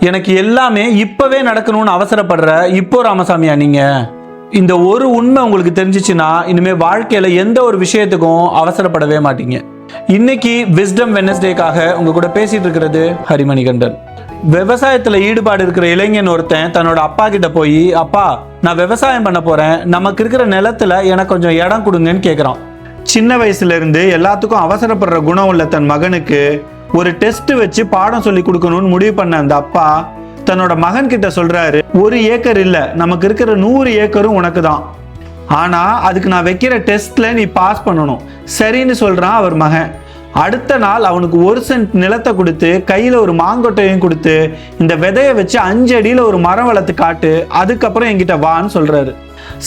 எனக்கு எல்லாமே இப்பவே நடக்கணும்னு அவசரப்படுற இப்போ ராமசாமியா நீங்க? இந்த ஒரு உண்மை உங்களுக்கு தெரிஞ்சிச்சுன்னா இனிமே வாழ்க்கையில எந்த ஒரு விஷயத்துக்கும் அவசரப்படவே மாட்டீங்க. இன்னைக்கு விஸ்டம் வெட்னஸ்டேக்காக உங்க கூட பேசிட்டு இருக்கிறது ஹரிமணிகண்டன். விவசாயத்துல ஈடுபாடு இருக்கிற இளைஞன் ஒருத்தன் தன்னோட அப்பா கிட்ட போய், அப்பா நான் விவசாயம் பண்ண போறேன், நமக்கு இருக்கிற நிலத்துல எனக்கு கொஞ்சம் இடம் கொடுங்கன்னு கேட்கிறான். சின்ன வயசுல இருந்து எல்லாத்துக்கும் அவசரப்படுற குணம் உள்ள தன் மகனுக்கு ஒரு டெஸ்ட் வச்சு பாடம் சொல்லி கொடுக்கணும்னு முடிவு பண்ண அந்த அப்பா தன்னோட மகன் கிட்ட சொல்றாரு, 1 ஏக்கர் இல்ல, நமக்கு இருக்கிற 100 ஏக்கரும் உனக்கு தான். ஆனா அதுக்கு நான் வைக்கிற டெஸ்ட்ல நீ பாஸ் பண்ணணும். சரின்னு சொல்றான் அவர் மகன். அடுத்த நாள் அவனுக்கு 1 சென்ட் நிலத்தை கொடுத்து கையில ஒரு மாங்கொட்டையும் கொடுத்து, இந்த விதைய வச்சு 5 அடியில ஒரு மரம் வளர்த்து காட்டு, அதுக்கப்புறம் என்கிட்ட வான்னு சொல்றாரு.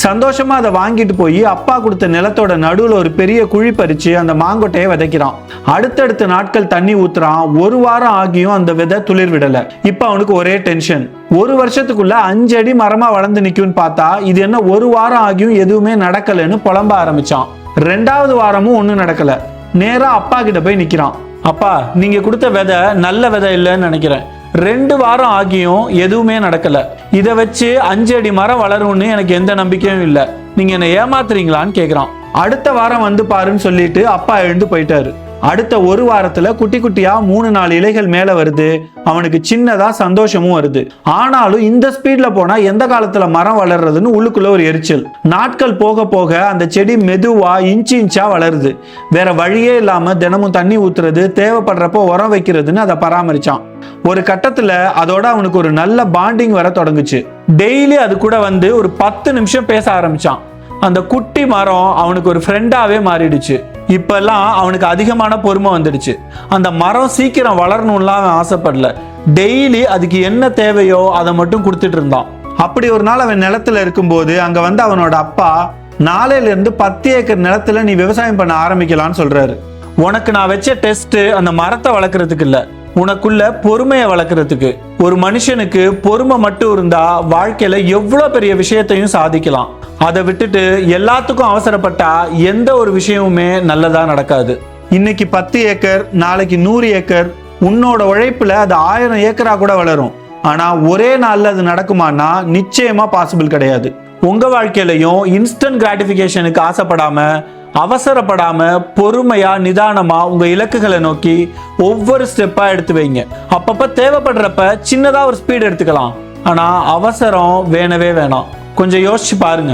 சந்தோஷமா அதை வாங்கிட்டு போய் அப்பா கொடுத்த நிலத்தோட நடுவுல ஒரு பெரிய குழி பறிச்சு அந்த மாங்கொட்டையை விதைக்கிறான். அடுத்தடுத்த நாட்கள் தண்ணி ஊத்துறான். 1 வாரம் ஆகியும் அந்த விதை துளிர் விடல. இப்ப அவனுக்கு ஒரே டென்ஷன். 1 வருஷத்துக்குள்ள 5 அடி மரமா வளர்ந்து நிக்கும்னு பார்த்தா இது என்ன 1 வாரம் ஆகியும் எதுவுமே நடக்கலன்னு புலம்ப ஆரம்பிச்சான். 2வது வாரமும் ஒண்ணும் நடக்கல. நேரா அப்பா கிட்ட போய் நிக்கிறான். அப்பா, நீங்க கொடுத்த விதை நல்ல விதை இல்லைன்னு நினைக்கிறேன். 2 வாரம் ஆகியும் எதுவுமே நடக்கல. இதை வச்சு 5 அடி மரம் வளரும்னு எனக்கு எந்த நம்பிக்கையும் இல்லை. நீங்க என்ன ஏமாத்துறீங்களான்னு கேட்கிறான். அடுத்த வாரம் வந்து பாருன்னு சொல்லிட்டு அப்பா எழுந்து போயிட்டாரு. அடுத்த 1 வாரத்துல குட்டி குட்டியா 3-4 இலைகள் மேல வருது. அவனுக்கு சின்னதா சந்தோஷமும் வருது. ஆனாலும் இந்த ஸ்பீட்ல போனா எந்த காலத்துல மரம் வளர்றதுன்னு உள்ளுக்குள்ள ஒரு எரிச்சல். நாட்கள் போக போக அந்த செடி மெதுவா இன்ச்சா வளருது. வேற வழியே இல்லாம தினமும் தண்ணி ஊத்துறது, தேவைப்படுறப்போ உரம் வைக்கிறதுன்னு அதை பராமரிச்சான். ஒரு கட்டத்துல அதோட அவனுக்கு ஒரு நல்ல பாண்டிங் வர தொடங்குச்சு. டெய்லி அது கூட வந்து ஒரு 10 நிமிஷம் பேச ஆரம்பிச்சான். அந்த குட்டி மரம் அவனுக்கு ஒரு ஃப்ரெண்டாவே மாறிடுச்சு. இப்பெல்லாம் அவனுக்கு அதிகமான பொறுமை வந்துடுச்சு. அந்த மரம் சீக்கிரம் வளரணும்லாம் அவன் ஆசைப்படல. டெய்லி அதுக்கு என்ன தேவையோ அதை மட்டும் கொடுத்துட்டு இருந்தான். அப்படி ஒரு நாள் அவன் நிலத்துல இருக்கும்போது அங்க வந்து அவனோட அப்பா, நாளையில இருந்து 10 ஏக்கர் நிலத்துல நீ விவசாயம் பண்ண ஆரம்பிக்கலான்னு சொல்றாரு. உனக்கு நான் வச்ச டெஸ்ட் அந்த மரத்தை வளர்க்கறதுக்கு இல்ல, உனக்குள்ள பொறுமையை வளர்க்கறதுக்கு. ஒரு மனுஷனுக்கு பொறுமை மட்டும் இருந்தா வாழ்க்கையில எவ்வளவு பெரிய விஷயத்தையும் சாதிக்கலாம். அதை விட்டுட்டு எல்லாத்துக்கும் அவசரப்பட்டா எந்த ஒரு விஷயமுமே நல்லதா நடக்காது. இன்னைக்கு 10 ஏக்கர், நாளைக்கு 100 ஏக்கர், உன்னோட உழைப்புல அது 1000 ஏக்கரா கூட வளரும். ஆனா ஒரே நாள்ல அது நடக்குமானா நிச்சயமா பாசிபிள் கிடையாது. உங்க வாழ்க்கையிலையும் இன்ஸ்டன்ட் கிராட்டிபிகேஷனுக்கு ஆசைப்படாம, அவசரப்படாம, பொறுமையா நிதானமா உங்க இலக்குகளை நோக்கி ஒவ்வொரு ஸ்டெப்பா எடுத்து வைங்க. அப்பப்ப தேவைப்படுறப்ப சின்னதா ஒரு ஸ்பீட் எடுத்துக்கலாம். ஆனா அவசரம் வேணவே வேணாம். கொஞ்சம் யோசிச்சு பாருங்க.